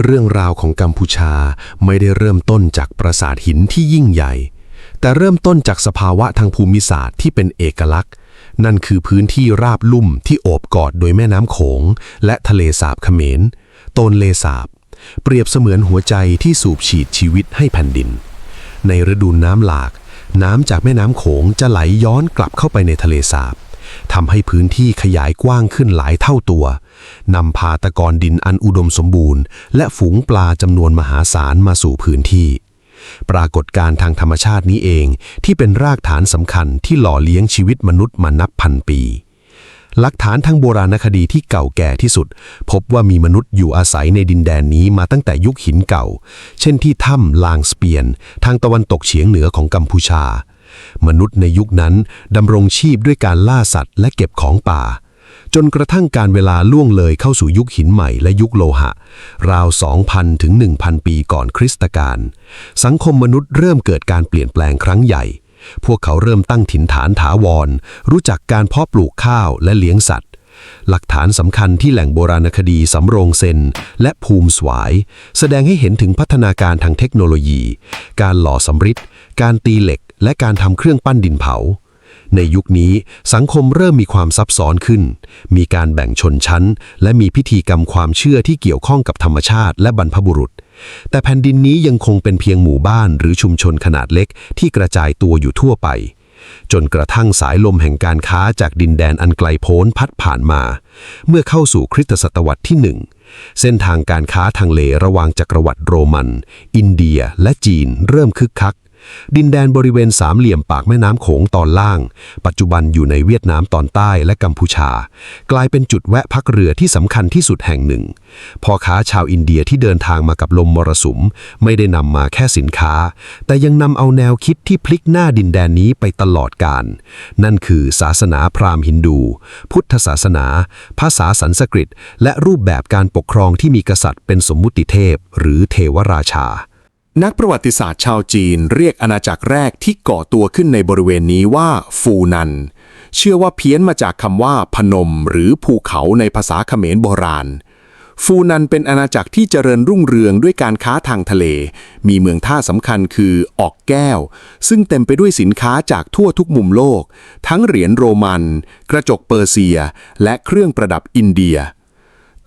เรื่องราวของกัมพูชาไม่ได้เริ่มต้นจากปราสาทหินที่ยิ่งใหญ่แต่เริ่มต้นจากสภาวะทางภูมิศาสตร์ที่เป็นเอกลักษณ์นั่นคือพื้นที่ราบลุ่มที่โอบกอดโดยแม่น้ำโขงและทะเลสาบเขมรโตนเลสาบเปรียบเสมือนหัวใจที่สูบฉีดชีวิตให้แผ่นดินในฤดูน้ำหลากน้ำจากแม่น้ำโขงจะไหลย้อนกลับเข้าไปในทะเลสาบทำให้พื้นที่ขยายกว้างขึ้นหลายเท่าตัวนำพาตะกอนดินอันอุดมสมบูรณ์และฝูงปลาจำนวนมหาศาลมาสู่พื้นที่ปรากฏการณ์ทางธรรมชาตินี้เองที่เป็นรากฐานสำคัญที่หล่อเลี้ยงชีวิตมนุษย์มานับพันปีหลักฐานทางโบราณคดีที่เก่าแก่ที่สุดพบว่ามีมนุษย์อยู่อาศัยในดินแดนนี้มาตั้งแต่ยุคหินเก่าเช่นที่ถ้ำลางสเปียนทางตะวันตกเฉียงเหนือของกัมพูชามนุษย์ในยุคนั้นดำรงชีพด้วยการล่าสัตว์และเก็บของป่าจนกระทั่งการเวลาล่วงเลยเข้าสู่ยุคหินใหม่และยุคโลหะราว 2,000 ถึง 1,000 ปีก่อนคริสตกาลสังคมมนุษย์เริ่มเกิดการเปลี่ยนแปลงครั้งใหญ่พวกเขาเริ่มตั้งถิ่นฐานถาวรรู้จักการเพาะปลูกข้าวและเลี้ยงสัตว์หลักฐานสำคัญที่แหล่งโบราณคดีสำโรงเซนและภูมิสวายแสดงให้เห็นถึงพัฒนาการทางเทคโนโลยีการหล่อสำริดการตีเหล็กและการทำเครื่องปั้นดินเผาในยุคนี้สังคมเริ่มมีความซับซ้อนขึ้นมีการแบ่งชนชั้นและมีพิธีกรรมความเชื่อที่เกี่ยวข้องกับธรรมชาติและบรรพบุรุษแต่แผ่นดินนี้ยังคงเป็นเพียงหมู่บ้านหรือชุมชนขนาดเล็กที่กระจายตัวอยู่ทั่วไปจนกระทั่งสายลมแห่งการค้าจากดินแดนอันไกลโพ้นพัดผ่านมาเมื่อเข้าสู่คริสตศตวรรษที่ 1เส้นทางการค้าทางเลระหว่างจักรวรรดิโรมันอินเดียและจีนเริ่มคึกคักดินแดนบริเวณสามเหลี่ยมปากแม่น้ำโขงตอนล่างปัจจุบันอยู่ในเวียดนามตอนใต้และกัมพูชากลายเป็นจุดแวะพักเรือที่สำคัญที่สุดแห่งหนึ่งพ่อค้าชาวอินเดียที่เดินทางมากับลมมรสุมไม่ได้นำมาแค่สินค้าแต่ยังนำเอาแนวคิดที่พลิกหน้าดินแดนนี้ไปตลอดกาลนั่นคือศาสนาพราหมณ์ฮินดูพุทธศาสนาภาษาสันสกฤตและรูปแบบการปกครองที่มีกษัตริย์เป็นสมมุติเทพหรือเทวราชานักประวัติศาสตร์ชาวจีนเรียกอาณาจักรแรกที่ก่อตัวขึ้นในบริเวณนี้ว่าฟูนันเชื่อว่าเพี้ยนมาจากคำว่าพนมหรือภูเขาในภาษาเขมรโบราณฟูนันเป็นอาณาจักรที่เจริญรุ่งเรืองด้วยการค้าทางทะเลมีเมืองท่าสำคัญคือออกแก้วซึ่งเต็มไปด้วยสินค้าจากทั่วทุกมุมโลกทั้งเหรียญโรมันกระจกเปอร์เซียและเครื่องประดับอินเดีย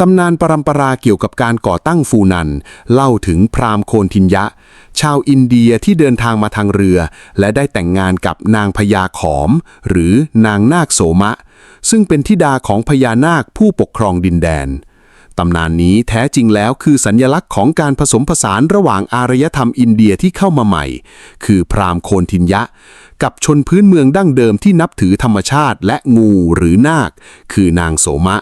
ตำนานปรัมปราเกี่ยวกับการก่อตั้งฟูนันเล่าถึงพราหมณ์โคนทินยะชาวอินเดียที่เดินทางมาทางเรือและได้แต่งงานกับนางพญาขอมหรือนางนาคโสมะซึ่งเป็นธิดาของพญานาคผู้ปกครองดินแดนตำนานนี้แท้จริงแล้วคือสัญลักษณ์ของการผสมผสานระหว่างอารยธรรมอินเดียที่เข้ามาใหม่คือพราหมณ์โคนทินยะกับชนพื้นเมืองดั้งเดิมที่นับถือธรรมชาติและงูหรือนาคคือนางโสมะ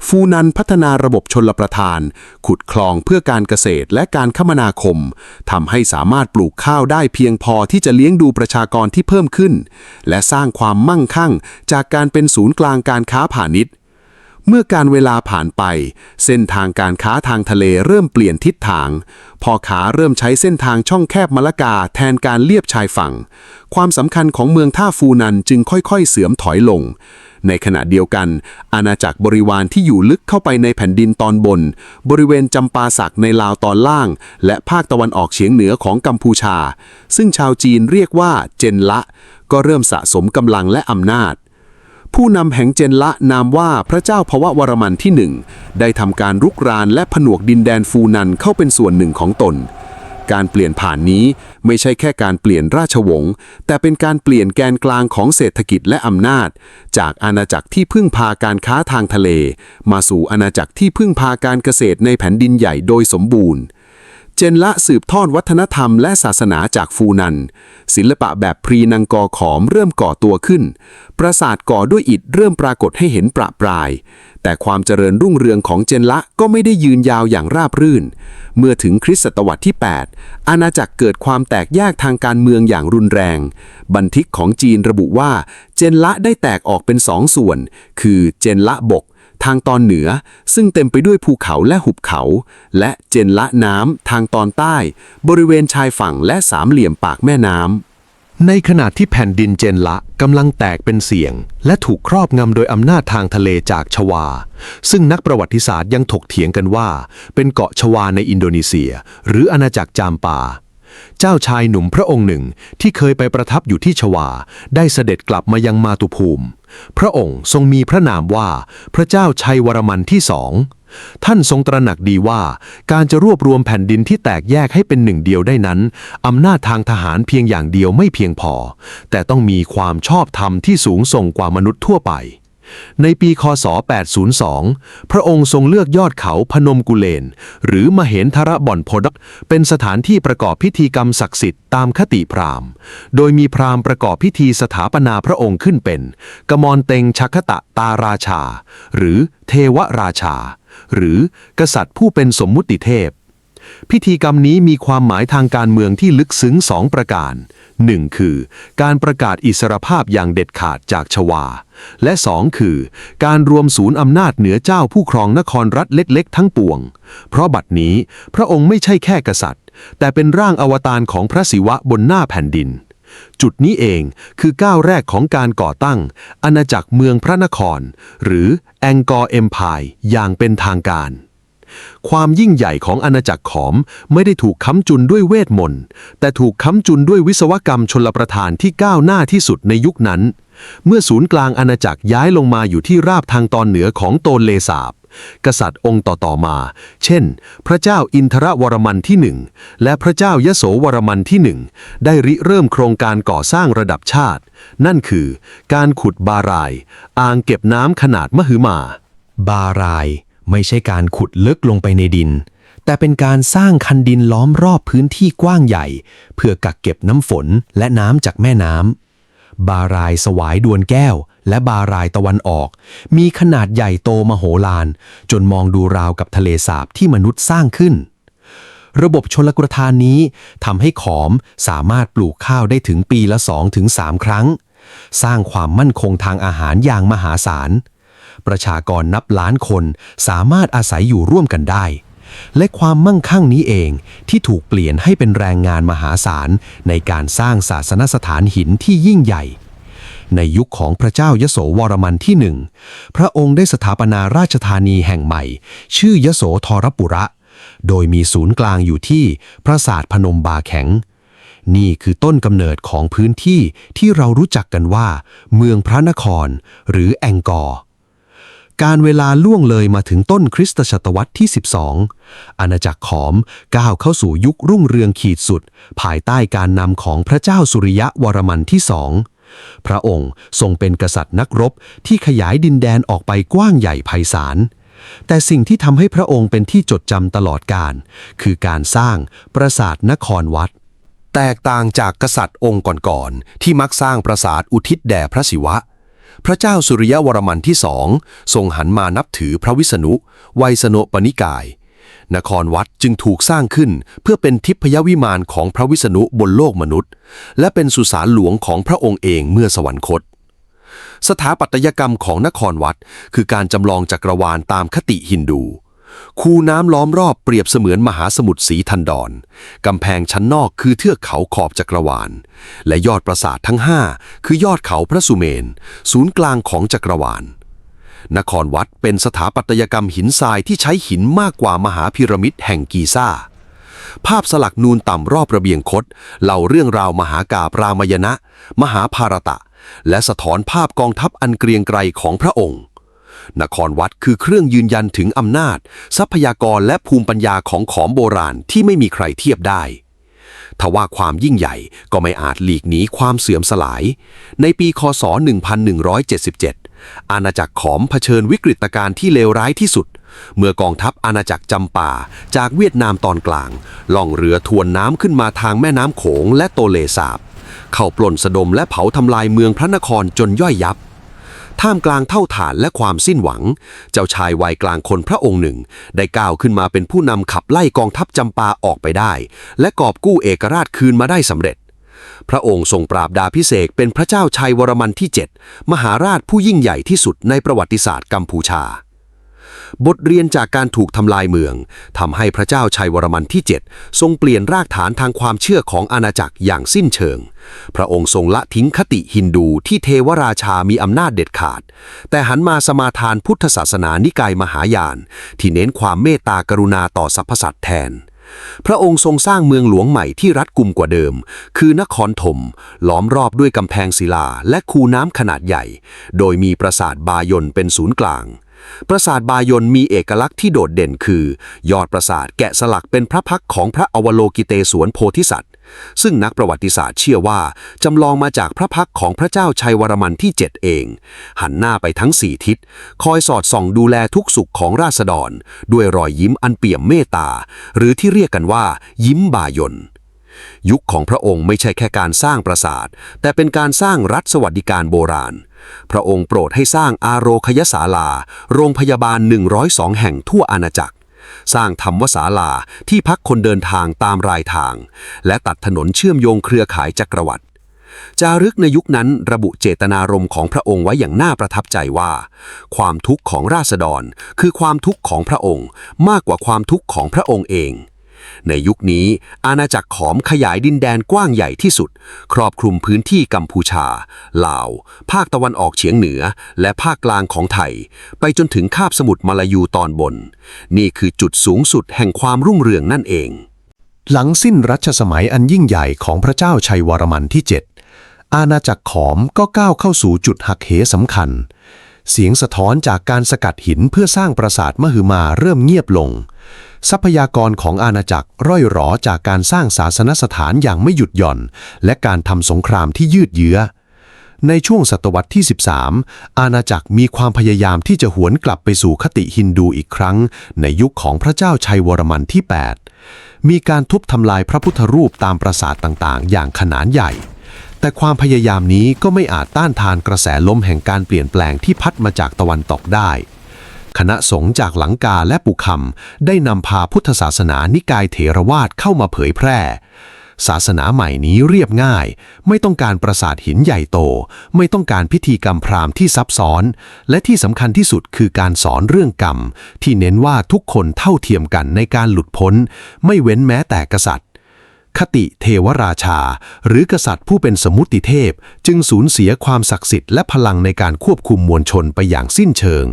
ฟูนันพัฒนาระบบชลประทานขุดคลองเพื่อการเกษตรและการคมนาคมทำให้สามารถปลูกข้าวได้เพียงพอที่จะเลี้ยงดูประชากรที่เพิ่มขึ้นและสร้างความมั่งคั่งจากการเป็นศูนย์กลางการค้าพาณิชย์เมื่อการเวลาผ่านไปเส้นทางการค้าทางทะเลเริ่มเปลี่ยนทิศทางพ่อค้าเริ่มใช้เส้นทางช่องแคบมะละกาแทนการเลียบชายฝั่งความสำคัญของเมืองท่าฟูนันจึงค่อยๆเสื่อมถอยลงในขณะเดียวกันอาณาจักรบริวารที่อยู่ลึกเข้าไปในแผ่นดินตอนบนบริเวณจำปาสักในลาวตอนล่างและภาคตะวันออกเฉียงเหนือของกัมพูชาซึ่งชาวจีนเรียกว่าเจนละก็เริ่มสะสมกำลังและอำนาจผู้นำแห่งเจนละนามว่าพระเจ้าพววรมันที่ 1ได้ทำการรุกรานและผนวกดินแดนฟูนันเข้าเป็นส่วนหนึ่งของตนการเปลี่ยนผ่านนี้ไม่ใช่แค่การเปลี่ยนราชวงศ์แต่เป็นการเปลี่ยนแกนกลางของเศรษฐกิจและอำนาจจากอาณาจักรที่พึ่งพาการค้าทางทะเลมาสู่อาณาจักรที่พึ่งพาการเกษตรในแผ่นดินใหญ่โดยสมบูรณ์เจนละสืบทอดวัฒนธรรมและศาสนาจากฟูนันศิลปะแบบพรีนังกอขอมเริ่มก่อตัวขึ้นปราสาทก่อด้วยอิฐเริ่มปรากฏให้เห็นประปรายแต่ความเจริญรุ่งเรืองของเจนละก็ไม่ได้ยืนยาวอย่างราบรื่นเมื่อถึงคริสตศตวรรษที่ 8อาณาจักรเกิดความแตกแยกทางการเมืองอย่างรุนแรงบันทึกของจีนระบุว่าเจนละได้แตกออกเป็น2 ส่วนคือเจนละบกทางตอนเหนือซึ่งเต็มไปด้วยภูเขาและหุบเขาและเจนละน้ำทางตอนใต้บริเวณชายฝั่งและสามเหลี่ยมปากแม่น้ำ ในขณะที่แผ่นดินเจนละกำลังแตกเป็นเสี่ยงและถูกครอบงำโดยอำนาจทางทะเลจากชวาซึ่งนักประวัติศาสตร์ยังถกเถียงกันว่าเป็นเกาะชวาในอินโดนีเซียหรืออาณาจักรจามปาเจ้าชายหนุ่มพระองค์หนึ่งที่เคยไปประทับอยู่ที่ชวาได้เสด็จกลับมายังมาตุภูมิพระองค์ทรงมีพระนามว่าพระเจ้าชัยวรมันที่สองท่านทรงตระหนักดีว่าการจะรวบรวมแผ่นดินที่แตกแยกให้เป็นหนึ่งเดียวได้นั้นอำนาจทางทหารเพียงอย่างเดียวไม่เพียงพอแต่ต้องมีความชอบธรรมที่สูงส่งกว่ามนุษย์ทั่วไปในปีคศ802พระองค์ทรงเลือกยอดเขาพนมกุเลนหรือมเหนทรบ่อนโพดกเป็นสถานที่ประกอบพิธีกรรมศักดิ์สิทธิ์ตามคติพราหมณ์โดยมีพราหมณ์ประกอบพิธีสถาปนาพระองค์ขึ้นเป็นกมรเต็งชัคตะตาราชาหรือเทวราชาหรือกษัตริย์ผู้เป็นสมมุติเทพพิธีกรรมนี้มีความหมายทางการเมืองที่ลึกซึ้งสองประการ1คือการประกาศอิสรภาพอย่างเด็ดขาดจากชวาและ2คือการรวมศูนย์อำนาจเหนือเจ้าผู้ครองนครรัฐเล็กๆทั้งปวงเพราะบัดนี้พระองค์ไม่ใช่แค่กษัตริย์แต่เป็นร่างอวตารของพระศิวะบนหน้าแผ่นดินจุดนี้เองคือก้าวแรกของการก่อตั้งอาณาจักรเมืองพระนครหรือแองกอร์เอ็มไพร์อย่างเป็นทางการความยิ่งใหญ่ของอาณาจักรขอมไม่ได้ถูกค้ำจุนด้วยเวทมนต์แต่ถูกค้ำจุนด้วยวิศวกรรมชลประทานที่ก้าวหน้าที่สุดในยุคนั้นเมื่อศูนย์กลางอาณาจักรย้ายลงมาอยู่ที่ราบทางตอนเหนือของโตนเลสาบกษัตริย์องค์ต่อๆมาเช่นพระเจ้าอินทรวรมันที่ 1และพระเจ้ายโสวรมันที่ 1ได้ริเริ่มโครงการก่อสร้างระดับชาตินั่นคือการขุดบารายอ่างเก็บน้ำขนาดมหึมา บารายไม่ใช่การขุดลึกลงไปในดินแต่เป็นการสร้างคันดินล้อมรอบพื้นที่กว้างใหญ่เพื่อกักเก็บน้ำฝนและน้ำจากแม่น้ำบารายสวายดวนแก้วและบารายตะวันออกมีขนาดใหญ่โตมโหฬารจนมองดูราวกับทะเลสาบที่มนุษย์สร้างขึ้นระบบชลประทานนี้ทำให้ขอมสามารถปลูกข้าวได้ถึงปีละ 2-3 ครั้งสร้างความมั่นคงทางอาหารอย่างมหาศาลประชากรนับล้านคนสามารถอาศัยอยู่ร่วมกันได้และความมั่งคั่งนี้เองที่ถูกเปลี่ยนให้เป็นแรงงานมหาศาลในการสร้างศาสนสถานหินที่ยิ่งใหญ่ในยุคของพระเจ้ายโสวรมันที่ 1พระองค์ได้สถาปนาราชธานีแห่งใหม่ชื่อยโสธรปุระ โดยมีศูนย์กลางอยู่ที่ปราสาทพนมบาแข็งนี่คือต้นกำเนิดของพื้นที่ที่เรารู้จักกันว่าเมืองพระนครหรือแองกอร์การเวลาล่วงเลยมาถึงต้นคริสตศตวรรษที่ 12อาณาจักรขอมก้าวเข้าสู่ยุครุ่งเรืองขีดสุดภายใต้การนำของพระเจ้าสุริยะวรมันที่ 2พระองค์ทรงเป็นกษัตริย์นักรบที่ขยายดินแดนออกไปกว้างใหญ่ไพศาลแต่สิ่งที่ทำให้พระองค์เป็นที่จดจำตลอดกาลคือการสร้างปราสาทนครวัดแตกต่างจากกษัตริย์องค์ก่อนๆที่มักสร้างปราสาทอุทิศแด่พระศิวะพระเจ้าสุริยวรมันที่ 2ทรงหันมานับถือพระวิษณุไวยสโนปนิกายนครวัดจึงถูกสร้างขึ้นเพื่อเป็นทิพยวิมานของพระวิษณุบนโลกมนุษย์และเป็นสุสานหลวงของพระองค์เองเมื่อสวรรคตสถาปัตยกรรมของนครวัดคือการจำลองจักรวาลตามคติฮินดูคูน้ำล้อมรอบเปรียบเสมือนมหาสมุทรสีทันดรกำแพงชั้นนอกคือเทือกเขาขอบจักรวาลและยอดปราสาททั้ง5คือยอดเขาพระสุเมนศูนย์กลางของจักรวาลนครวัดเป็นสถาปัตยกรรมหินทรายที่ใช้หินมากกว่ามหาพีระมิดแห่งกีซ่าภาพสลักนูนต่ำรอบระเบียงคดเล่าเรื่องราวมหากาพย์รามายณะมหาภารตะและสะท้อนภาพกองทัพอันเกรียงไกรของพระองค์นครวัดคือเครื่องยืนยันถึงอำนาจทรัพยากรและภูมิปัญญาของขอมโบราณที่ไม่มีใครเทียบได้ทว่าความยิ่งใหญ่ก็ไม่อาจหลีกหนีความเสื่อมสลายในปีคศ1177อาณาจักรขอมเผชิญวิกฤตการณ์ที่เลวร้ายที่สุดเมื่อกองทัพอาณาจักรจำปาจากเวียดนามตอนกลางล่องเรือทวนน้ำขึ้นมาทางแม่น้ำโขงและโตเลสาบเข้าปล้นสะดมและเผาทำลายเมืองพระนครจนย่อยยับท่ามกลางเท่าฐานและความสิ้นหวังเจ้าชายวัยกลางคนพระองค์หนึ่งได้ก้าวขึ้นมาเป็นผู้นำขับไล่กองทัพจำปาออกไปได้และกอบกู้เอกราชคืนมาได้สำเร็จพระองค์ทรงปราบดาภิเษกเป็นพระเจ้าชัยวรมันที่ 7มหาราชผู้ยิ่งใหญ่ที่สุดในประวัติศาสตร์กัมพูชา บทเรียนจากการถูกทำลายเมืองทำให้พระเจ้าชัยวรมันที่ 7ทรงเปลี่ยนรากฐานทางความเชื่อของอาณาจักรอย่างสิ้นเชิงพระองค์ทรงละทิ้งคติฮินดูที่เทวราชามีอำนาจเด็ดขาดแต่หันมาสมาทานพุทธศาสนานิกายมหายานที่เน้นความเมตตากรุณาต่อสรรพสัตว์แทนพระองค์ทรงสร้างเมืองหลวงใหม่ที่รัดกุมกว่าเดิมคือนครธมล้อมรอบด้วยกำแพงศิลาและคูน้ำขนาดใหญ่โดยมีปราสาทบายนเป็นศูนย์กลางปราสาทบายนมีเอกลักษณ์ที่โดดเด่นคือยอดปราสาทแกะสลักเป็นพระพักตร์ของพระอวโลกิเตศวรโพธิสัตว์ซึ่งนักประวัติศาสตร์เชื่อว่าจำลองมาจากพระพักตร์ของพระเจ้าชัยวรมันที่ 7เองหันหน้าไปทั้ง4ทิศคอยสอดส่องดูแลทุกสุขของราษฎรด้วยรอยยิ้มอันเปี่ยมเมตตาหรือที่เรียกกันว่ายิ้มบายนยุคของพระองค์ไม่ใช่แค่การสร้างปราสาทแต่เป็นการสร้างรัฐสวัสดิการโบราณพระองค์โปรดให้สร้างอาโรคยศาลาโรงพยาบาล102แห่งทั่วอาณาจักรสร้างธรรมวศาลาที่พักคนเดินทางตามรายทางและตัดถนนเชื่อมโยงเครือข่ายจักรวรรดิจารึกในยุคนั้นระบุเจตนารมณ์ของพระองค์ไว้อย่างน่าประทับใจว่าความทุกข์ของราษฎรคือความทุกข์ของพระองค์มากกว่าความทุกข์ของพระองค์เองในยุคนี้อาณาจักรขอมขยายดินแดนกว้างใหญ่ที่สุดครอบคลุมพื้นที่กัมพูชาลาวภาคตะวันออกเฉียงเหนือและภาคกลางของไทยไปจนถึงคาบสมุทรมาลายูตอนบนนี่คือจุดสูงสุดแห่งความรุ่งเรืองนั่นเองหลังสิ้นรัชสมัยอันยิ่งใหญ่ของพระเจ้าชัยวรมันที่ 7อาณาจักรขอมก็ก้าวเข้าสู่จุดหักเหสำคัญเสียงสะท้อนจากการสกัดหินเพื่อสร้างปราสาทมหึมาเริ่มเงียบลงทรัพยากรของอาณาจักรร่อยหรอจากการสร้างศาสนสถานอย่างไม่หยุดหย่อนและการทำสงครามที่ยืดเยื้อในช่วงศตวรรษที่ 13อาณาจักรมีความพยายามที่จะหวนกลับไปสู่คติฮินดูอีกครั้งในยุคของพระเจ้าชัยวรมันที่ 8มีการทุบทำลายพระพุทธรูปตามปราสาทต่างๆอย่างขนาดใหญ่แต่ความพยายามนี้ก็ไม่อาจต้านทานกระแสลมแห่งการเปลี่ยนแปลงที่พัดมาจากตะวันตกได้คณะสงฆ์จากหลังกาและปุคำได้นำพาพุทธศาสนานิกายเถรวาทเข้ามาเผยแพร่ศาสนาใหม่นี้เรียบง่ายไม่ต้องการปราสาทหินใหญ่โตไม่ต้องการพิธีกรรมพราหมณ์ที่ซับซ้อนและที่สำคัญที่สุดคือการสอนเรื่องกรรมที่เน้นว่าทุกคนเท่าเทียมกันในการหลุดพ้นไม่เว้นแม้แต่กษัตริย์คติเทวราชาหรือกษัตริย์ผู้เป็นสมมุติเทพจึงสูญเสียความศักดิ์สิทธิ์และพลังในการควบคุมมวลชนไปอย่างสิ้นเชิง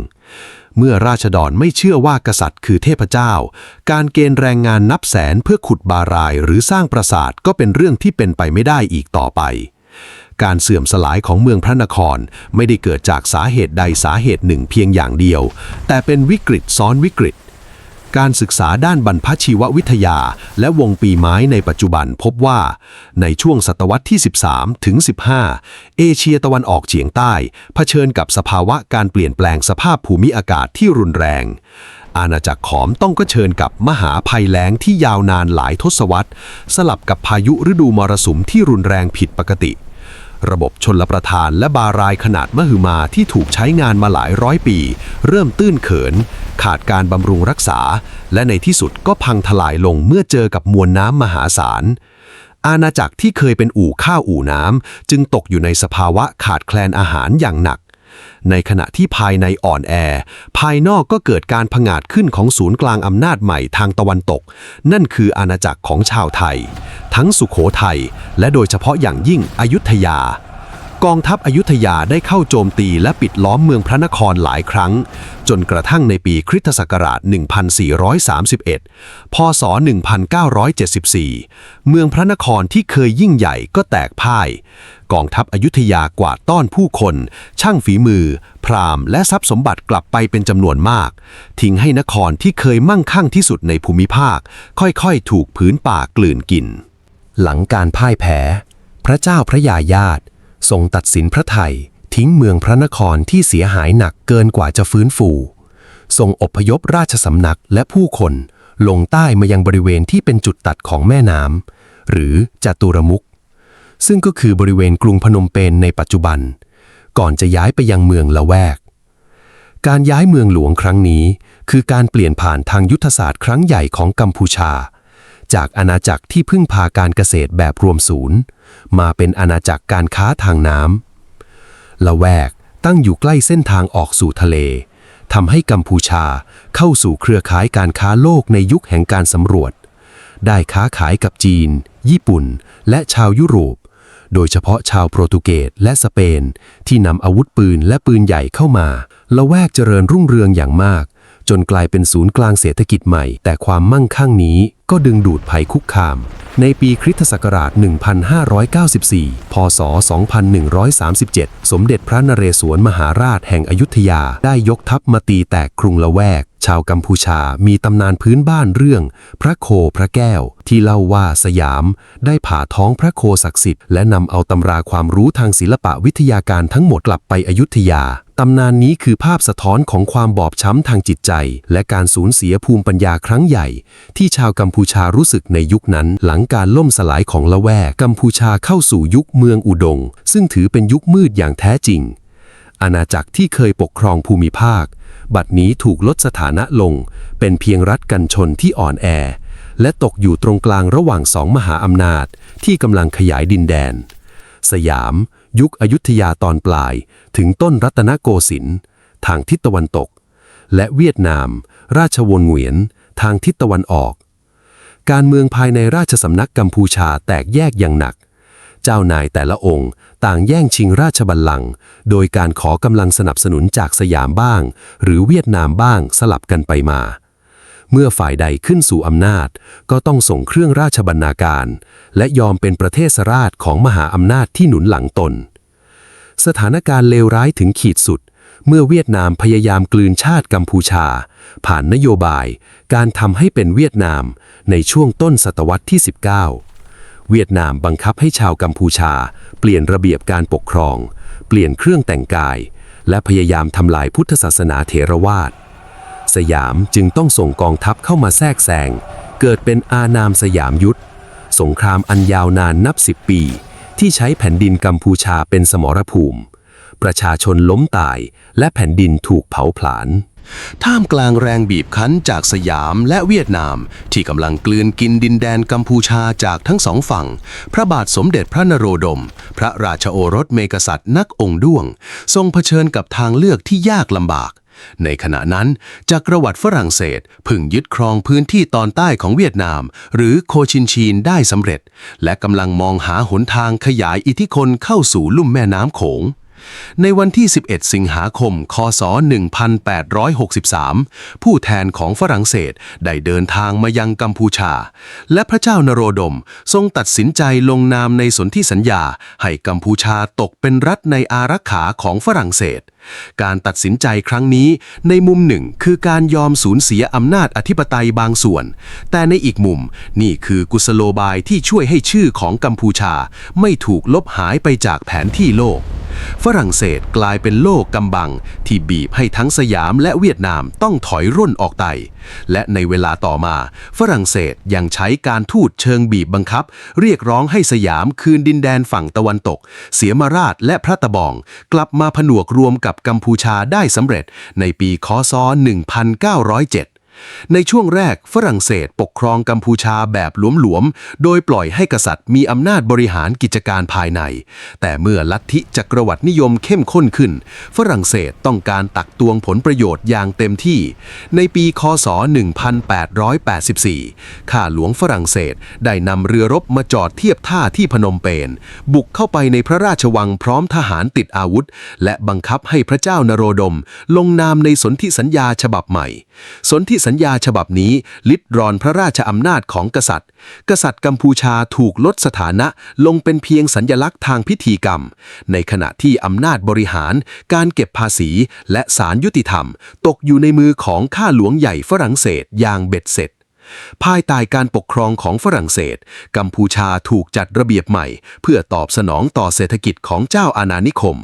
เมื่อราษฎรไม่เชื่อว่ากษัตริย์คือเทพเจ้าการเกณฑ์แรงงานนับแสนเพื่อขุดบารายหรือสร้างปราสาทก็เป็นเรื่องที่เป็นไปไม่ได้อีกต่อไปการเสื่อมสลายของเมืองพระนครไม่ได้เกิดจากสาเหตุใดสาเหตุหนึ่งเพียงอย่างเดียวแต่เป็นวิกฤตซ้อนวิกฤตการศึกษาด้านบรรพชีววิทยาและวงปีไม้ในปัจจุบันพบว่าในช่วงศตวรรษที่ 13 ถึง 15 เอเชียตะวันออกเฉียงใต้เผชิญกับสภาวะการเปลี่ยนแปลงสภาพภูมิอากาศที่รุนแรงอาณาจักรขอมต้องเผชิญกับมหาภัยแล้งที่ยาวนานหลายทศวรรษสลับกับพายุฤดูมรสุมที่รุนแรงผิดปกติระบบชลประทานและบารายขนาดมหึมาที่ถูกใช้งานมาหลายร้อยปีเริ่มตื้นเขินขาดการบำรุงรักษาและในที่สุดก็พังทลายลงเมื่อเจอกับมวลน้ำมหาศาลอาณาจักรที่เคยเป็นอู่ข้าวอู่น้ำจึงตกอยู่ในสภาวะขาดแคลนอาหารอย่างหนักในขณะที่ภายในอ่อนแอภายนอกก็เกิดการผงาดขึ้นของศูนย์กลางอำนาจใหม่ทางตะวันตกนั่นคืออาณาจักรของชาวไทยทั้งสุโขทัยและโดยเฉพาะอย่างยิ่งอยุธยากองทัพอยุธยาได้เข้าโจมตีและปิดล้อมเมืองพระนครหลายครั้งจนกระทั่งในปีคริสตศักราช 1431 พ.ศ. 1974 เมืองพระนครที่เคยยิ่งใหญ่ก็แตกพ่ายกองทัพอยุธยากวาดต้อนผู้คนช่างฝีมือพราหมณ์และทรัพย์สมบัติกลับไปเป็นจำนวนมากทิ้งให้นครที่เคยมั่งคั่งที่สุดในภูมิภาคค่อยๆถูกผืนป่ากลืนกินหลังการพ่ายแพ้พระเจ้าพระยายาตทรงตัดสินพระทัยทิ้งเมืองพระนครที่เสียหายหนักเกินกว่าจะฟื้นฟูทรงอพยพราชสำนักและผู้คนลงใต้มายังบริเวณที่เป็นจุดตัดของแม่น้ำหรือจตุรมุขซึ่งก็คือบริเวณกรุงพนมเปญในปัจจุบันก่อนจะย้ายไปยังเมืองละแวกการย้ายเมืองหลวงครั้งนี้คือการเปลี่ยนผ่านทางยุทธศาสตร์ครั้งใหญ่ของกัมพูชาจากอาณาจักรที่พึ่งพาการเกษตรแบบรวมศูนย์มาเป็นอาณาจักรการค้าทางน้ำละแวกตั้งอยู่ใกล้เส้นทางออกสู่ทะเล ทำให้กัมพูชาเข้าสู่เครือข่ายการค้าโลกในยุคแห่งการสำรวจได้ค้าขายกับจีนญี่ปุ่นและชาวยุโรปโดยเฉพาะชาวโปรตุเกสและสเปนที่นำอาวุธปืนและปืนใหญ่เข้ามาละแวกเจริญรุ่งเรืองอย่างมากจนกลายเป็นศูนย์กลางเศรษฐกิจใหม่แต่ความมั่งคั่งนี้ก็ดึงดูดภัยคุกคามในปีคริสตศักราช 1594 พ. ศ. 2137 สมเด็จพระนเรศวรมหาราชแห่งอยุธยาได้ยกทัพมาตีแตกกรุงละแวกชาวกัมพูชามีตำนานพื้นบ้านเรื่องพระโคพระแก้วที่เล่าว่าสยามได้ผ่าท้องพระโคศักดิ์สิทธิ์และนำเอาตำราความรู้ทางศิลปะวิทยาการทั้งหมดกลับไปอยุธยาตำนานนี้คือภาพสะท้อนของความบอบช้ำทางจิตใจและการสูญเสียภูมิปัญญาครั้งใหญ่ที่ชาวกัมพูชารู้สึกในยุคนั้นหลังการล่มสลายของละแวกกัมพูชาเข้าสู่ยุคเมืองอุดงซึ่งถือเป็นยุคมืดอย่างแท้จริงอาณาจักรที่เคยปกครองภูมิภาคบัดนี้ถูกลดสถานะลงเป็นเพียงรัฐกันชนที่อ่อนแอและตกอยู่ตรงกลางระหว่างสองมหาอำนาจที่กำลังขยายดินแดนสยามยุคอยุธยาตอนปลายถึงต้นรัตนโกสินทร์ทางทิศตะวันตกและเวียดนามราชวงศ์เหวียนทางทิศตะวันออกการเมืองภายในราชสำนักกัมพูชาแตกแยกอย่างหนักเจ้านายแต่ละองค์ต่างแย่งชิงราชบัลลังก์โดยการขอกำลังสนับสนุนจากสยามบ้างหรือเวียดนามบ้างสลับกันไปมาเมื่อฝ่ายใดขึ้นสู่อำนาจก็ต้องส่งเครื่องราชบรรณาการและยอมเป็นประเทศราชของมหาอำนาจที่หนุนหลังตนสถานการณ์เลวร้ายถึงขีดสุดเมื่อเวียดนามพยายามกลืนชาติกัมพูชาผ่านนโยบายการทำให้เป็นเวียดนามในช่วงต้นศตวรรษที่ 19เวียดนามบังคับให้ชาวกัมพูชาเปลี่ยนระเบียบการปกครองเปลี่ยนเครื่องแต่งกายและพยายามทำลายพุทธศาสนาเถรวาทสยามจึงต้องส่งกองทัพเข้ามาแทรกแซงเกิดเป็นอานามสยามยุทธสงครามอันยาวนานนับ10 ปีที่ใช้แผ่นดินกัมพูชาเป็นสมรภูมิประชาชนล้มตายและแผ่นดินถูกเผาผลาญท่ามกลางแรงบีบคั้นจากสยามและเวียดนามที่กำลังกลืนกินดินแดนกัมพูชาจากทั้งสองฝั่งพระบาทสมเด็จพระนโรดมพระราชโอรสเมกษัตริย์นักองค์ด้วงทรงเผชิญกับทางเลือกที่ยากลำบากในขณะนั้นจักรวรรดิฝรั่งเศสพึ่งยึดครองพื้นที่ตอนใต้ของเวียดนามหรือโคชินชีนได้สำเร็จและกำลังมองหาหนทางขยายอิทธิพลเข้าสู่ลุ่มแม่น้ำโขงในวันที่ 11 สิงหาคม ค.ศ. 1863 ผู้แทนของฝรั่งเศสได้เดินทางมายังกัมพูชาและพระเจ้านโรดมทรงตัดสินใจลงนามในสนธิสัญญาให้กัมพูชาตกเป็นรัฐในอารักขาของฝรั่งเศสการตัดสินใจครั้งนี้ในมุมหนึ่งคือการยอมสูญเสียอำนาจอธิปไตยบางส่วนแต่ในอีกมุมนี่คือกุศโลบายที่ช่วยให้ชื่อของกัมพูชาไม่ถูกลบหายไปจากแผนที่โลกฝรั่งเศสกลายเป็นโลกกำบังที่บีบให้ทั้งสยามและเวียดนามต้องถอยร่นออกไปและในเวลาต่อมาฝรั่งเศสยังใช้การทูตเชิงบีบบังคับเรียกร้องให้สยามคืนดินแดนฝั่งตะวันตกเสียมราชและพระตะบองกลับมาผนวกรวมกับกัมพูชาได้สำเร็จในปีค.ศ. 1907ในช่วงแรกฝรั่งเศสปกครองกัมพูชาแบบหลวมๆโดยปล่อยให้กษัตริย์มีอำนาจบริหารกิจการภายในแต่เมื่อลัทธิจักรวรรดินิยมเข้มข้นขึ้นฝรั่งเศสต้องการตักตวงผลประโยชน์อย่างเต็มที่ในปีค.ศ. 1884ข้าหลวงฝรั่งเศสได้นำเรือรบมาจอดเทียบท่าที่พนมเปญบุกเข้าไปในพระราชวังพร้อมทหารติดอาวุธและบังคับให้พระเจ้านโรดมลงนามในสนธิสัญญาฉบับใหม่สนธิสัญญาฉบับนี้ลิดรอนพระราชอำนาจของกษัตริย์กัมพูชาถูกลดสถานะลงเป็นเพียงสัญลักษณ์ทางพิธีกรรมในขณะที่อำนาจบริหารการเก็บภาษีและศาลยุติธรรมตกอยู่ในมือของข้าหลวงใหญ่ฝรั่งเศสอย่างเบ็ดเสร็จภายใต้การปกครองของฝรั่งเศสกัมพูชาถูกจัดระเบียบใหม่เพื่อตอบสนองต่อเศรษฐกิจของเจ้าอาณานิคม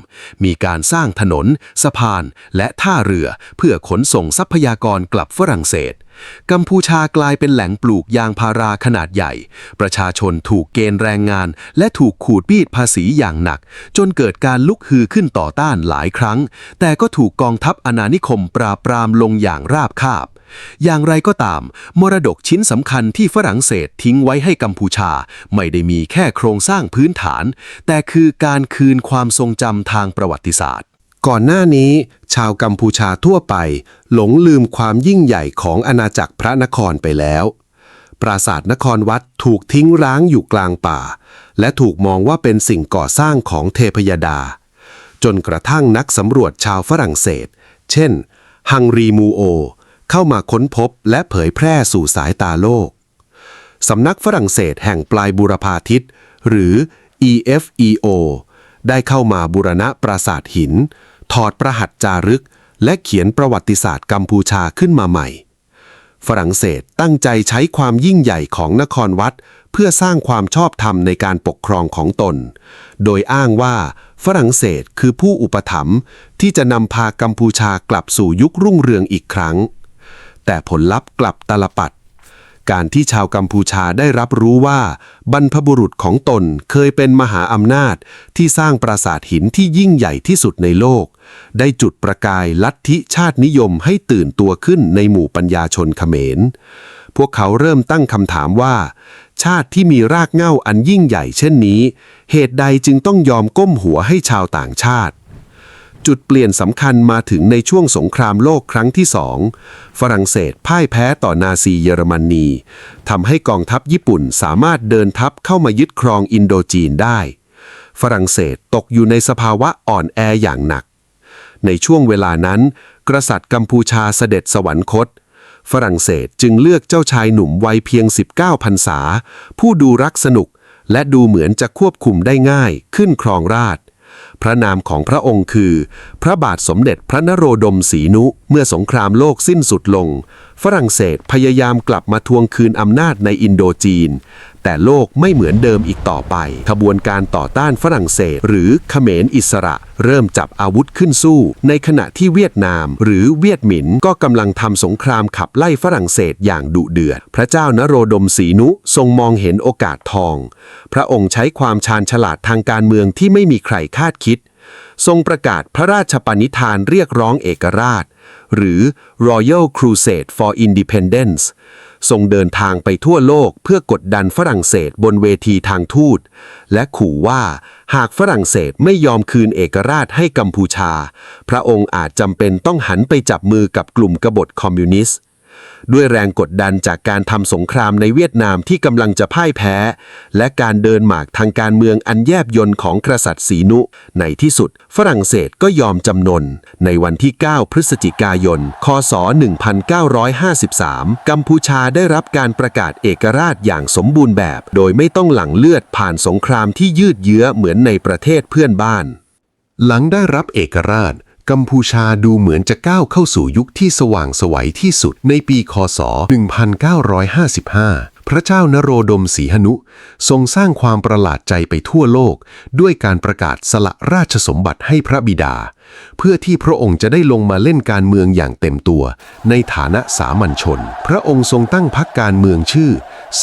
มีการสร้างถนนสะพานและท่าเรือเพื่อขนส่งทรัพยากรกลับฝรั่งเศสกัมพูชากลายเป็นแหล่งปลูกยางพาราขนาดใหญ่ประชาชนถูกเกณฑ์แรงงานและถูกขูดรีดภาษีอย่างหนักจนเกิดการลุกฮือขึ้นต่อต้านหลายครั้งแต่ก็ถูกกองทัพอาณานิคมปราบปรามลงอย่างราบคาบอย่างไรก็ตามมรดกชิ้นสำคัญที่ฝรั่งเศสทิ้งไว้ให้กัมพูชาไม่ได้มีแค่โครงสร้างพื้นฐานแต่คือการคืนความทรงจำทางประวัติศาสตร์ ก่อนหน้านี้ชาวกัมพูชาทั่วไปหลงลืมความยิ่งใหญ่ของอาณาจักรพระนครไปแล้ว ปราสาทนครวัดถูกทิ้งร้างอยู่กลางป่า และถูกมองว่าเป็นสิ่งก่อสร้างของเทพยดา จนกระทั่งนักสำรวจชาวฝรั่งเศส เช่น ฮังรีมูโอ เข้ามาค้นพบและเผยแพร่สู่สายตาโลก สำนักฝรั่งเศสแห่งปลายบูรพาทิศหรือ EFEO ได้เข้ามาบูรณะปราสาทหิน ถอดประหัตจารึก และเขียนประวัติศาสตร์กัมพูชาขึ้นมาใหม่ ฝรั่งเศสตั้งใจใช้ความยิ่งใหญ่ของนครวัดเพื่อสร้างความชอบธรรมในการปกครองของตน โดยอ้างว่าฝรั่งเศสคือผู้อุปถัมภ์ที่จะนำพากัมพูชากลับสู่ยุครุ่งเรืองอีกครั้ง แต่ผลลัพธ์กลับตาลปัตร การที่ชาวกัมพูชาได้รับรู้ว่าบรรพบุรุษของตนเคยเป็นมหาอำนาจที่สร้างปราสาทหินที่ยิ่งใหญ่ที่สุดในโลก ได้จุดประกายลัทธิชาตินิยมให้ตื่นตัวขึ้นในหมู่ปัญญาชนเขมร พวกเขาเริ่มตั้งคำถามว่า ชาติที่มีรากเหง้าอันยิ่งใหญ่เช่นนี้ เหตุใดจึงต้องยอมก้มหัวให้ชาวต่างชาติ จุดเปลี่ยนสำคัญมาถึงในช่วงสงครามโลกครั้งที่2ฝรั่งเศสพ่ายแพ้ต่อนาซีเยอรมนีทำให้กองทัพญี่ปุ่นสามารถเดินทัพเข้ามายึดครองอินโดจีนได้ ฝรั่งเศสตกอยู่ในสภาวะอ่อนแออย่างหนัก ในช่วงเวลานั้นกษัตริย์กัมพูชาเสด็จสวรรคต ฝรั่งเศสจึงเลือกเจ้าชายหนุ่มวัยเพียง19 พรรษาผู้ดูรักสนุกและดูเหมือนจะควบคุมได้ง่ายขึ้นครองราชย์พระนามของพระองค์คือพระบาทสมเด็จพระนโรดมศรีนุเมื่อสงครามโลกสิ้นสุดลงฝรั่งเศสพยายามกลับมาทวงคืนอำนาจในอินโดจีนแต่โลกไม่เหมือนเดิมอีกต่อไปขบวนการต่อต้านฝรั่งเศสหรือเขมรอิสระเริ่มจับอาวุธขึ้นสู้ในขณะที่เวียดนามหรือเวียดหมินก็กำลังทำสงครามขับไล่ฝรั่งเศสอย่างดุเดือดพระเจ้านโรดมศรีนุทรงมองเห็นโอกาสทองพระองค์ใช้ความชาญฉลาดทางการเมืองที่ไม่มีใครคาดคิดทรงประกาศพระราชปณิธานเรียกร้องเอกราชหรือ Royal Crusade for Independence ทรงเดินทางไปทั่วโลกเพื่อกดดันฝรั่งเศสบนเวทีทางทูตและขู่ว่าหากฝรั่งเศสไม่ยอมคืนเอกราชให้กัมพูชาพระองค์อาจจำเป็นต้องหันไปจับมือกับกลุ่มกบฏคอมมิวนิสต์ด้วยแรงกดดันจากการทำสงครามในเวียดนามที่กำลังจะพ่ายแพ้และการเดินหมากทางการเมืองอันแยบยลของกษัตริย์ศรีนุในที่สุดฝรั่งเศสก็ยอมจำนนในวันที่ 9 พฤศจิกายน ค.ศ. 1953 กัมพูชาได้รับการประกาศเอกราชอย่างสมบูรณ์แบบโดยไม่ต้องหลั่งเลือดผ่านสงครามที่ยืดเยื้อเหมือนในประเทศเพื่อนบ้านหลังได้รับเอกราชกัมพูชาดูเหมือนจะก้าวเข้าสู่ยุคที่สว่างไสวที่สุดในปีค.ศ. 1955 พระเจ้านโรดมศรีหนุทรงสร้างความประหลาดใจไปทั่วโลกด้วยการประกาศสละราชสมบัติให้พระบิดาเพื่อที่พระองค์จะได้ลงมาเล่นการเมืองอย่างเต็มตัวในฐานะสามัญชนพระองค์ทรงตั้งพรรคการเมืองชื่อ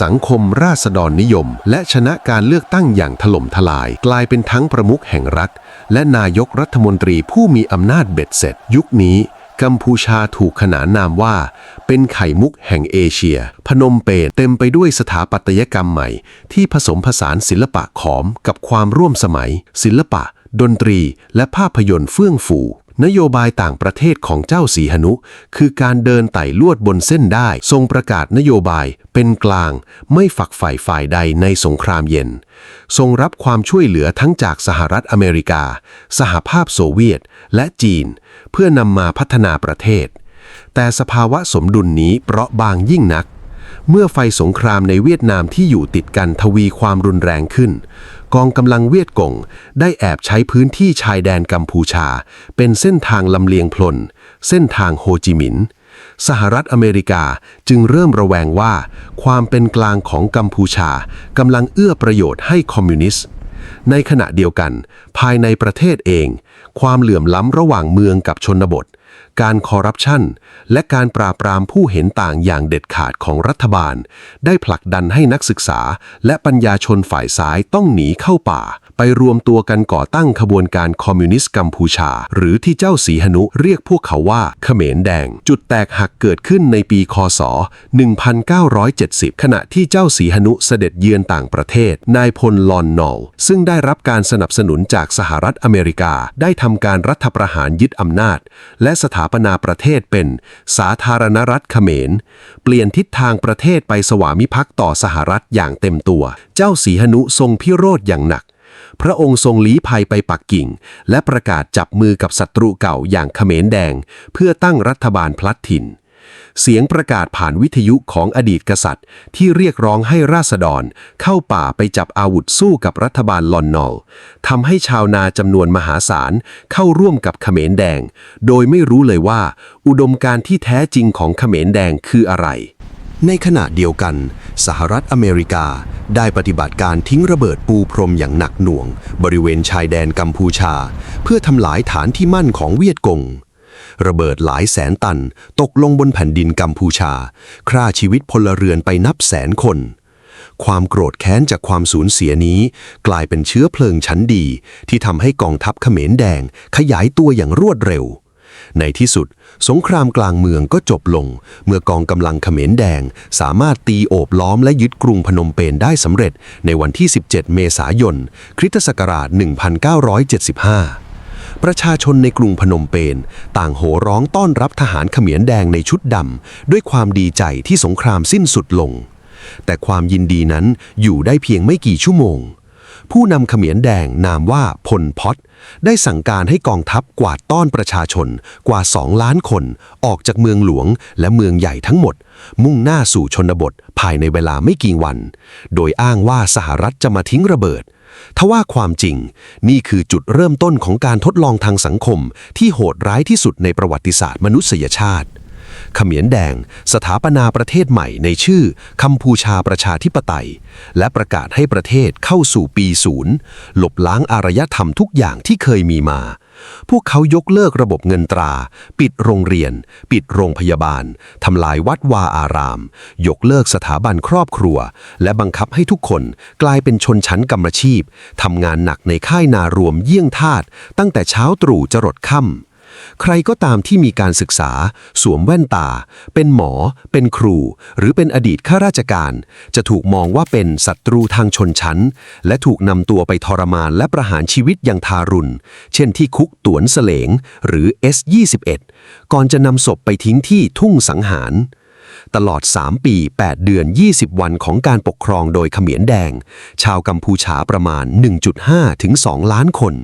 สังคมราษฎรนิยมและชนะการเลือกตั้งอย่างถล่มทลายกลายเป็นทั้งประมุขแห่งรัฐและนายกรัฐมนตรีผู้มีอำนาจเบ็ดเสร็จยุคนี้กัมพูชาถูกขนานนามว่าเป็นไข่มุกแห่งเอเชียพนมเปญเต็มไปด้วยสถาปัตยกรรมใหม่ที่ผสมผสานศิลปะขอมกับความร่วมสมัยศิลปะดนตรีและภาพยนตร์เฟื่องฟูนโยบายต่างประเทศของเจ้าศรีหนุคือการเดินไต่ลวดบนเส้นได้ทรงประกาศนโยบายเป็นกลางไม่ฝักใฝ่ฝ่ายใดในสงครามเย็นทรงรับความช่วยเหลือทั้งจากสหรัฐอเมริกาสหภาพโซเวียตและจีนเพื่อนำมาพัฒนาประเทศแต่สภาวะสมดุลนี้เปราะบางยิ่งนักเมื่อไฟสงครามในเวียดนามที่อยู่ติดกันทวีความรุนแรงขึ้นกองกำลังเวียดกงได้แอบใช้พื้นที่ชายแดนกัมพูชาเป็นเส้นทางลำเลียงพลเส้นทางโฮจิมินห์สหรัฐอเมริกาจึงเริ่มระแวงว่าความเป็นกลางของกัมพูชากำลังเอื้อประโยชน์ให้คอมมิวนิสต์ในขณะเดียวกันภายในประเทศเองความเหลื่อมล้ำระหว่างเมืองกับชนบท การคอร์รัปชันและการปราบปรามผู้เห็นต่างอย่างเด็ดขาดของรัฐบาลได้ผลักดันให้นักศึกษาและปัญญาชนฝ่ายซ้ายต้องหนีเข้าป่าไปรวมตัวกันก่อตั้งขบวนการคอมมิวนิสต์กัมพูชาหรือที่เจ้าสีหนุเรียกพวกเขาว่าเขมรแดงจุดแตกหักเกิดขึ้นในปีค.ศ. 1970 ขณะที่เจ้าสีหนุเสด็จเยือนต่างประเทศนายพลลอนนอลซึ่งได้รับการสนับสนุนจากสหรัฐอเมริกาได้ทำการรัฐประหารยึดอำนาจและสถาปนาประเทศเป็นสาธารณรัฐเขมรเปลี่ยนทิศทางประเทศไปสวามิภักดิ์ต่อสหรัฐอย่างเต็มตัวเจ้าสีหนุทรงพิโรธอย่างหนักพระองค์ทรงลี้ภัยไปปักกิ่งและประกาศจับมือกับศัตรูเก่าอย่างเขมรแดงเพื่อตั้งรัฐบาลพลัดถิ่นเสียงประกาศผ่านวิทยุของอดีตกษัตริย์ที่เรียกร้องให้ราษฎรเข้าป่าไปจับอาวุธสู้กับรัฐบาลลอนนอลทำให้ชาวนาจำนวนมหาศาลเข้าร่วมกับเขมรแดงโดยไม่รู้เลยว่าอุดมการณ์ที่แท้จริงของเขมรแดงคืออะไรในขณะเดียวกันสหรัฐอเมริกาได้ปฏิบัติการทิ้งระเบิดปูพรมอย่างหนักหน่วงบริเวณชายแดนกัมพูชาเพื่อทำลายฐานที่มั่นของเวียดกงระเบิดหลายแสนตันตกลงบนแผ่นดินกัมพูชาฆ่าชีวิตพลเรือนไปนับแสนคนความโกรธแค้นจากความสูญเสียนี้กลายเป็นเชื้อเพลิงชั้นดีที่ทำให้กองทัพเขมรแดงขยายตัวอย่างรวดเร็วในที่สุดสงครามกลางเมืองก็จบลงเมื่อกองกำลังเขมรแดงสามารถตีโอบล้อมและยึดกรุงพนมเปญได้สำเร็จในวันที่ 17 เมษายน คริสตศักราช 1975 ประชาชนในกรุงพนมเปญต่างโห่ร้องต้อนรับทหารเขมรแดงในชุดดำด้วยความดีใจที่สงครามสิ้นสุดลงแต่ความยินดีนั้นอยู่ได้เพียงไม่กี่ชั่วโมงผู้นำเขมรแดงนามว่าพลพอตได้สั่งการให้กองทัพกวาดต้อนประชาชนกว่า2 ล้านคนออกจากเมืองหลวงและเมืองใหญ่ทั้งหมดมุ่งหน้าสู่ชนบทภายในเวลาไม่กี่วันโดยอ้างว่าสหรัฐจะมาทิ้งระเบิดทว่าความจริงนี่คือจุดเริ่มต้นของการทดลองทางสังคมที่โหดร้ายที่สุดในประวัติศาสตร์มนุษยชาติเขมรแดงสถาปนาประเทศใหม่ในชื่อกัมพูชาประชาธิปไตยและประกาศให้ประเทศเข้าสู่ปี0ลบล้างอารยธรรมทุกอย่างที่เคยมีมาพวกเขายกเลิกระบบเงินตราปิดโรงเรียนปิดโรงพยาบาลทำลายวัดวาอารามยกเลิกสถาบันครอบครัวและบังคับให้ทุกคนกลายเป็นชนชั้นกรรมชีพทำงานหนักในค่ายนารวมเยี่ยงทาสตั้งแต่เช้าตรู่จรดค่ำใครก็ตามที่มีการศึกษาสวมแว่นตาเป็นหมอเป็นครูหรือเป็นอดีตข้าราชการจะถูกมองว่าเป็นศัตรูทางชนชั้นและถูกนำตัวไปทรมานและประหารชีวิตอย่างทารุณเช่นที่คุกตวนเสลงหรือ S21 ก่อนจะนำศพไปทิ้งที่ทุ่งสังหารตลอด3 ปี 8 เดือน 20 วันของการปกครองโดยเขมรแดงชาวกัมพูชาประมาณ 1.5 ถึง 2 ล้านคน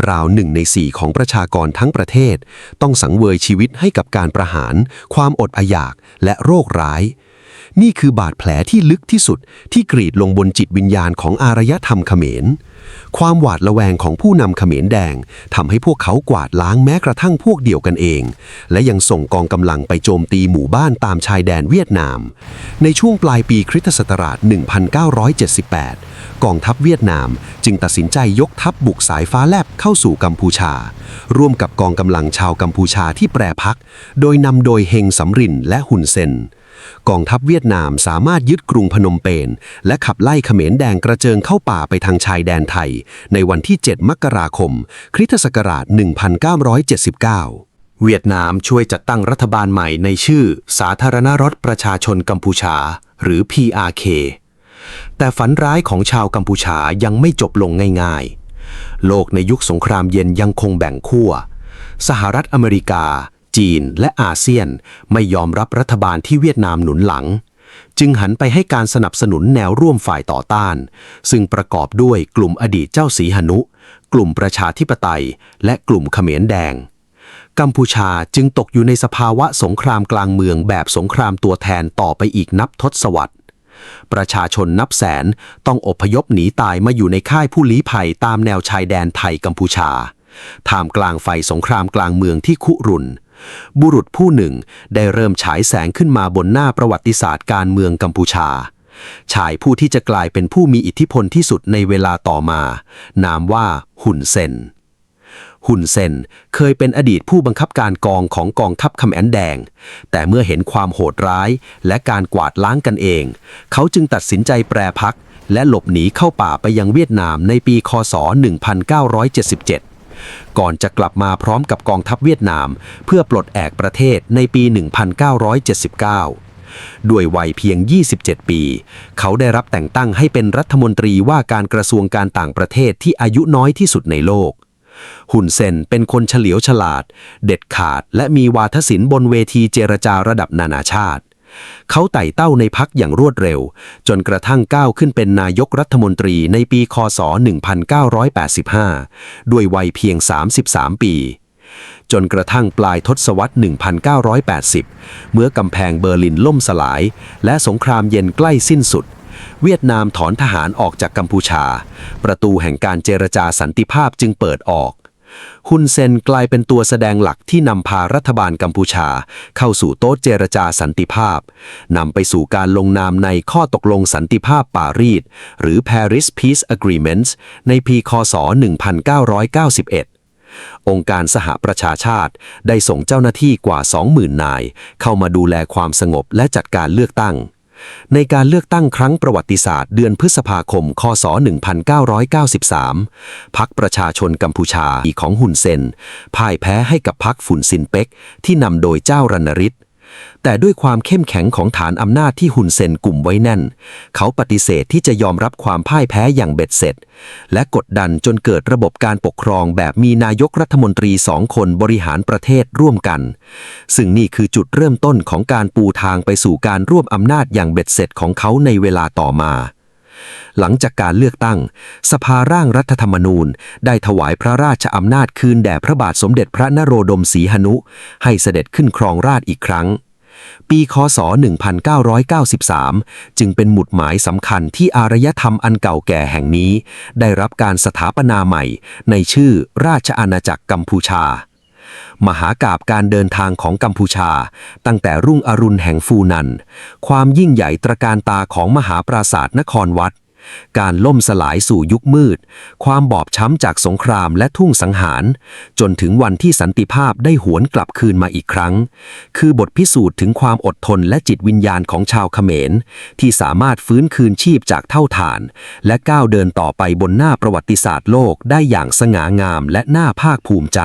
ราว1 ใน 4ของประชากรทั้งประเทศต้องสังเวยชีวิตให้กับการประหารความอดอยากและโรคร้ายนี่คือบาดแผลที่ลึกที่สุดที่กรีดลงบนจิตวิญญาณของอารยธรรมเขมรความหวาดระแวงของผู้นำเขมรแดงทำให้พวกเขากวาดล้างแม้กระทั่งพวกเดียวกันเองและยังส่งกองกำลังไปโจมตีหมู่บ้านตามชายแดนเวียดนามในช่วงปลายปีคริสตศักราช 1978 กองทัพเวียดนามจึงตัดสินใจยกทัพบุกสายฟ้าแลบเข้าสู่กัมพูชาร่วมกับกองกำลังชาวกัมพูชาที่แปรพักโดยนำโดยเฮงสำรินและหุนเซนกองทัพเวียดนามสามารถยึดกรุงพนมเปญและขับไล่เขมรแดงกระเจิงเข้าป่าไปทางชายแดนไทยในวันที่ 7 มกราคม คริสตศักราช 1979 เวียดนามช่วยจัดตั้งรัฐบาลใหม่ในชื่อสาธารณรัฐประชาชนกัมพูชาหรือ PRK แต่ฝันร้ายของชาวกัมพูชายังไม่จบลงง่ายๆโลกในยุคสงครามเย็นยังคงแบ่งขั้วสหรัฐอเมริกาจีนและอาเซียนไม่ยอมรับรัฐบาลที่เวียดนามหนุนหลังจึงหันไปให้การสนับสนุนแนวร่วมฝ่ายต่อต้านซึ่งประกอบด้วยกลุ่มอดีตเจ้าสีหนุกลุ่มประชาธิปไตยและกลุ่มเขมรแดงกัมพูชาจึงตกอยู่ในสภาวะสงครามกลางเมืองแบบสงครามตัวแทนต่อไปอีกนับทศวรรษประชาชนนับแสนต้องอพยพหนีตายมาอยู่ในค่ายผู้ลี้ภัยตามแนวชายแดนไทยกัมพูชาท่ามกลางไฟสงครามกลางเมืองที่คุรุ่นบุรุษผู้หนึ่งได้เริ่มฉายแสงขึ้นมาบนหน้าประวัติศาสตร์การเมืองกัมพูชาชายผู้ที่จะกลายเป็นผู้มีอิทธิพลที่สุดในเวลาต่อมานามว่าหุนเซน ฮุนเซนเคยเป็นอดีตผู้บังคับการกองของกองทัพเขมรแดงแต่เมื่อเห็นความโหดร้ายและการกวาดล้างกันเองเขาจึงตัดสินใจแปรพรรคและหลบหนีเข้าป่าไปยังเวียดนามในปีค.ศ. 1977 ก่อนจะกลับมาพร้อมกับกองทัพเวียดนามเพื่อปลดแอกประเทศในปี 1979 ด้วยวัยเพียง 27 ปี เขาได้รับแต่งตั้งให้เป็นรัฐมนตรีว่าการกระทรวงการต่างประเทศที่อายุน้อยที่สุดในโลกฮุนเซนเป็นคนเฉลียวฉลาดเด็ดขาดและมีวาทศิลป์บนเวทีเจรจาระดับนานาชาติเขาไต่เต้าในพรรคอย่างรวดเร็วจนกระทั่งก้าวขึ้นเป็นนายกรัฐมนตรีในปีค.ศ. 1985 ด้วยวัยเพียง 33 ปีจนกระทั่งปลายทศวรรษ 1980 เมื่อกำแพงเบอร์ลินล่มสลายและสงครามเย็นใกล้สิ้นสุดเวียดนามถอนทหารออกจากกัมพูชาประตูแห่งการเจรจาสันติภาพจึงเปิดออกฮุนเซนกลายเป็นตัวแสดงหลักที่นำพารัฐบาลกัมพูชาเข้าสู่โต๊ะเจรจาสันติภาพนำไปสู่การลงนามในข้อตกลงสันติภาพปารีสหรือ Paris Peace Agreements ในปีค.ศ. 1991 องค์การสหประชาชาติได้ส่งเจ้าหน้าที่กว่า 20,000 นายเข้ามาดูแลความสงบและจัดการเลือกตั้งในการเลือกตั้งครั้งประวัติศาสตร์เดือนพฤษภาคมค.ศ. 1993 พรรคประชาชนกัมพูชาของฮุนเซนพ่ายแพ้ให้กับพรรคฟุนซินเป็กที่นำโดยเจ้ารณฤทธิ์แต่ด้วยความเข้มแข็งของฐานอำนาจที่ฮุนเซนกุมไว้แน่นเขาปฏิเสธที่จะยอมรับความพ่ายแพ้อย่างเบ็ดเสร็จและกดดันจนเกิดระบบการปกครองแบบมีนายกรัฐมนตรี2 คนบริหารประเทศร่วมกันซึ่งนี่คือจุดเริ่มต้นของการปูทางไปสู่การร่วมอำนาจอย่างเบ็ดเสร็จของเขาในเวลาต่อมาหลังจากการเลือกตั้งสภาร่างรัฐธรรมนูญได้ถวายพระราชอำนาจคืนแด่พระบาทสมเด็จพระนโรดมศรีหนุให้เสด็จขึ้นครองราชย์อีกครั้งปีค.ศ. 1993 จึงเป็นหมุดหมายสำคัญที่อารยธรรมอันเก่าแก่แห่งนี้ได้รับการสถาปนาใหม่ในชื่อราชอาณาจักรกัมพูชามหากาพย์การเดินทางของกัมพูชาตั้งแต่รุ่งอรุณแห่งฟูนันความยิ่งใหญ่ตระการตาของมหาปราสาทนครวัดการล่มสลายสู่ยุคมืดความบอบช้ำจากสงครามและทุ่งสังหารจนถึงวันที่สันติภาพได้หวนกลับคืนมาอีกครั้งคือบทพิสูจน์ถึงความอดทนและจิตวิญญาณของชาวเขมรที่สามารถฟื้นคืนชีพจากเท่าฐานและก้าวเดินต่อไปบนหน้าประวัติศาสตร์โลกได้อย่างสง่างามและน่าภาคภูมิใจ